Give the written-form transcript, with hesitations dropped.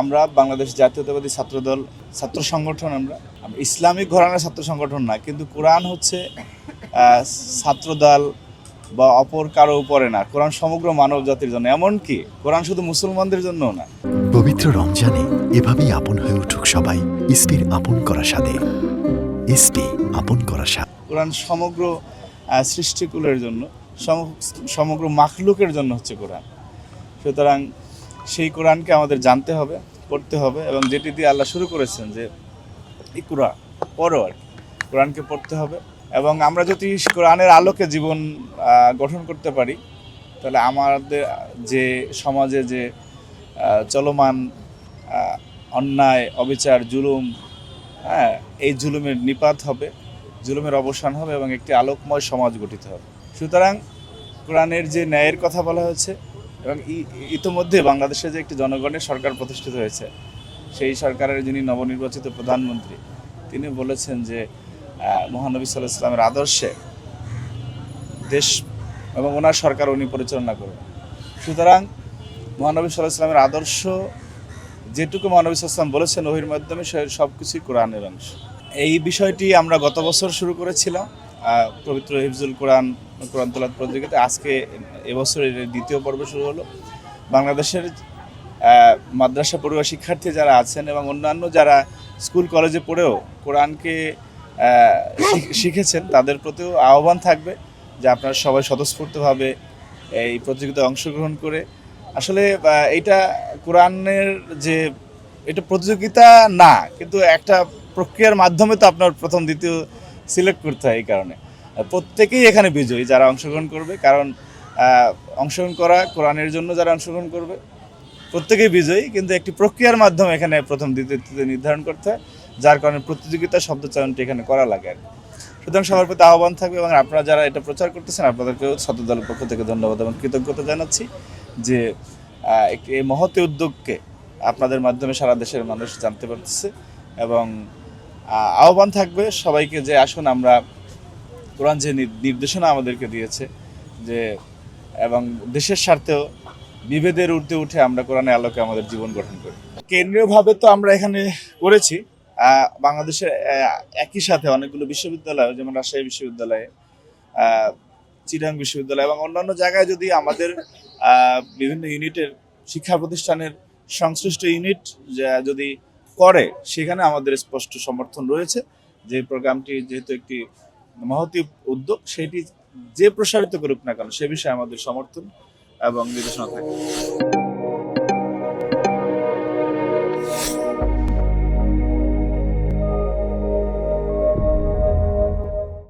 আমরা বাংলাদেশ জাতীয়তাবাদী ছাত্রদল ছাত্র সংগঠন, আমরা ইসলামিক ঘরানার ছাত্র সংগঠন না, কিন্তু কোরআন হচ্ছে ছাত্রদল বা অপর কারো উপরে না। কোরআন সমগ্র মানব জাতির জন্য, এমনকি কোরআন শুধু মুসলমানদের জন্যও না। পবিত্র রমজানে এভাবেই আপন হয়ে উঠুক সবাই ইসপির আপন করা স্বাদে। ইসপি আপন করা স্বাদ। কোরআন সমগ্র সৃষ্টিকুলের জন্য, সমগ্র মাখলুকের জন্য হচ্ছে কোরআন। সুতরাং সেই কোরআনকে আমাদের জানতে হবে, পড়তে হবে, এবং যেটি দিয়ে আল্লাহ শুরু করেছেন যে ইকরা, পড়ো, আর কোরআনকে পড়তে হবে। এবং আমরা যদি কোরআনের আলোকে জীবন গঠন করতে পারি, তাহলে আমাদের যে সমাজে যে চলমান অন্যায়, অবিচার, জুলুম, এই জুলুমের নিপাত হবে, জুলুমের অবসান হবে এবং একটি আলোকময় সমাজ গঠিত হবে। সুতরাং কোরআনের যে ন্যায়ের কথা বলা হয়েছে, এবং ইতোমধ্যে বাংলাদেশে যে একটি জনগণের সরকার প্রতিষ্ঠিত হয়েছে, সেই সরকারের যিনি নবনির্বাচিত প্রধানমন্ত্রী, তিনি বলেছেন যে মহানবী সাল্লাল্লাহু আলাইহি ওয়াসাল্লামের আদর্শে দেশ এবং ওনার সরকার উনি পরিচালনা করবেন। সুতরাং মহানবী সাল্লাল্লাহু আলাইহি ওয়াসাল্লামের আদর্শ, যেটুকু মহানবী সাল্লাল্লাহু আলাইহি ওয়াসাল্লাম বলেছেন ওহির মাধ্যমে, সব কিছুই কোরআনের অংশ। এই বিষয়টি আমরা গত বছর শুরু করেছিলাম পবিত্র হিফজুল কোরআন তেলাওয়াত প্রতিযোগিতা। আজকে এবছরের দ্বিতীয় পর্ব শুরু হলো। বাংলাদেশের মাদ্রাসা পড়ুয়া শিক্ষার্থী যারা আছেন এবং অন্যান্য যারা স্কুল কলেজে পড়েও কোরআনকে শিখেছেন, তাদের প্রতিও আহ্বান থাকবে যে আপনারা সবাই স্বতঃস্ফূর্তভাবে এই প্রতিযোগিতায় অংশগ্রহণ করে, আসলে এইটা কোরআনের যে এটা প্রতিযোগিতা না, কিন্তু একটা প্রক্রিয়ার মাধ্যমে তো আপনার প্রথম দ্বিতীয় সিলেক্ট করতে হয়। এই কারণে প্রত্যেকেই এখানে বিজয়ী যারা অংশগ্রহণ করবে, কারণ অংশগ্রহণ করা কোরআনের জন্য যারা অংশগ্রহণ করবে প্রত্যেকেই বিজয়ী, কিন্তু একটি প্রক্রিয়ার মাধ্যমে এখানে প্রথম দ্বিতীয় নির্ধারণ করতে হয়, যার কারণে প্রতিযোগিতা শব্দচয়নটি এখানে করা লাগে আর কি। সুতরাং সবার প্রতি আহ্বান থাকবে, এবং আপনারা যারা এটা প্রচার করতেছেন আপনাদেরকেও ছাত্রদলের পক্ষ থেকে ধন্যবাদ এবং কৃতজ্ঞতা জানাচ্ছি যে একটি এই মহৎ উদ্যোগকে আপনাদের মাধ্যমে সারা দেশের মানুষ জানতে পারতেছে। এবং আহ্বান থাকবে সবাইকে যে আসুন আমরা কোরআন যে নির্দেশনা আমাদেরকে দিয়েছে যে, এবং দেশের স্বার্থেও বিভেদের ঊর্ধ্বে উঠে আমরা কোরআনের আলোকে আমাদের জীবন গঠন করি। কেন্দ্রীয়ভাবে তো আমরা এখানে করেছি বাংলাদেশের একই সাথে অনেকগুলো বিশ্ববিদ্যালয়, যেমন রাজশাহী বিশ্ববিদ্যালয়ে, চিটাগাং বিশ্ববিদ্যালয় এবং অন্যান্য জায়গায় যদি আমাদের বিভিন্ন ইউনিটের শিক্ষা প্রতিষ্ঠানের সংশ্লিষ্ট ইউনিট যদি করে, সেখানে আমাদের স্পষ্ট সমর্থন রয়েছে যে প্রোগ্রামটি যেহেতু একটি মহৎ উদ্যোগ, সেটি যে প্রসারিত করুক না কেন সে বিষয়ে আমাদের সমর্থন এবং নির্দেশনা থাকে।